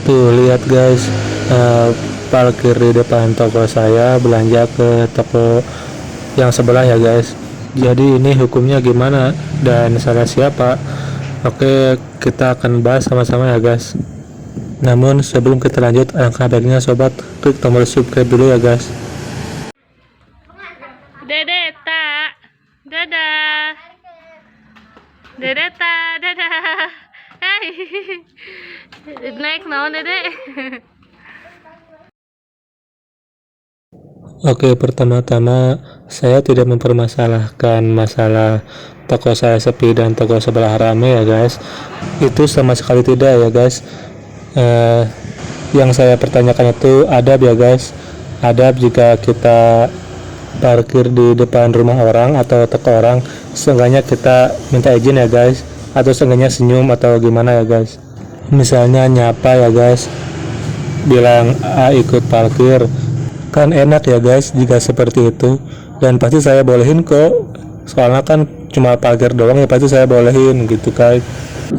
Tuh lihat guys, eh, parkir di depan toko saya, belanja ke toko yang sebelah ya guys. Jadi ini hukumnya gimana dan salah siapa? Oke, kita akan bahas sama-sama ya guys. Namun sebelum kita lanjut, alangkah baiknya sobat klik tombol subscribe dulu ya guys. Dede tak, dadah. Dede tak, dadah. Hai, naik naon dede? Oke, pertama-tama saya tidak mempermasalahkan masalah toko saya sepi dan toko sebelah rame ya guys. Itu sama sekali tidak ya guys. Yang saya pertanyakan itu adab ya guys. Adab jika kita parkir di depan rumah orang atau toko orang, seenggaknya kita minta izin ya guys, atau seenggaknya senyum atau gimana ya guys. Misalnya nyapa ya guys, bilang ikut parkir, kan enak ya guys jika seperti itu. Dan pasti saya bolehin kok, soalnya kan cuma parkir doang ya, pasti saya bolehin gitu kan.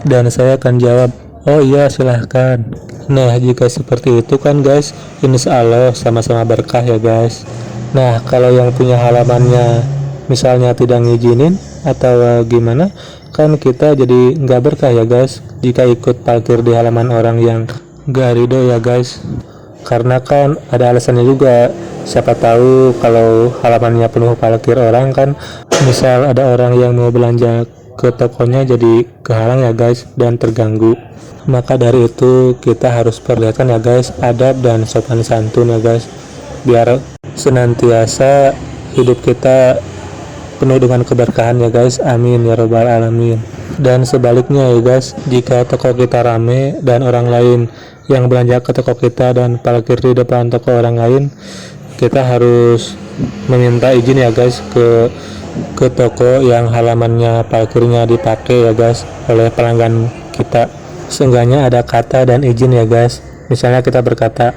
Dan saya akan jawab, oh iya silahkan. Nah jika seperti itu kan guys, insya Allah sama-sama berkah ya guys. Nah kalau yang punya halamannya misalnya tidak ngizinin atau gimana, kan kita jadi nggak berkah ya guys jika ikut parkir di halaman orang yang nggak ridho ya guys. Karena kan ada alasannya juga, siapa tahu kalau halamannya penuh parkir orang kan, misal ada orang yang mau belanja ke tokonya jadi kehalang ya guys dan terganggu. Maka dari itu kita harus perlihatkan ya guys adab dan sopan santun ya guys, biar senantiasa hidup kita penuh dengan keberkahan ya guys, amin ya robbal alamin. Dan sebaliknya ya guys, jika toko kita rame dan orang lain yang belanja ke toko kita dan parkir di depan toko orang lain, kita harus meminta izin ya guys ke toko yang halamannya parkirnya dipakai ya guys oleh pelanggan kita. Seenggaknya ada kata dan izin ya guys. Misalnya kita berkata,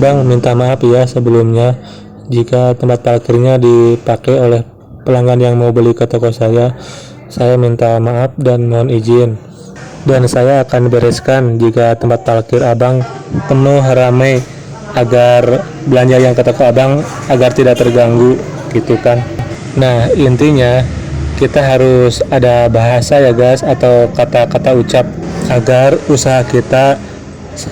Bang minta maaf ya sebelumnya jika tempat parkirnya dipakai oleh pelanggan yang mau beli ke toko saya minta maaf dan mohon izin, dan saya akan bereskan jika tempat parkir abang penuh ramai agar belanja yang ke toko abang agar tidak terganggu gitu kan. Nah intinya kita harus ada bahasa ya guys atau kata-kata ucap agar usaha kita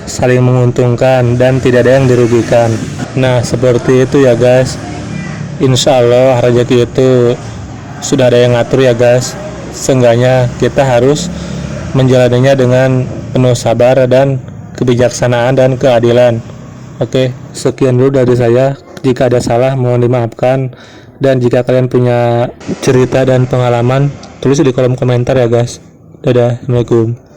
saling menguntungkan dan tidak ada yang dirugikan. Nah seperti itu ya guys. Insya Allah rezeki itu sudah ada yang ngatur ya guys. Seenggaknya kita harus menjalaninya dengan penuh sabar dan kebijaksanaan dan keadilan. Oke, sekian dulu dari saya. Jika ada salah mohon dimaafkan. Dan jika kalian punya cerita dan pengalaman, tulis di kolom komentar ya guys. Dadah, assalamualaikum.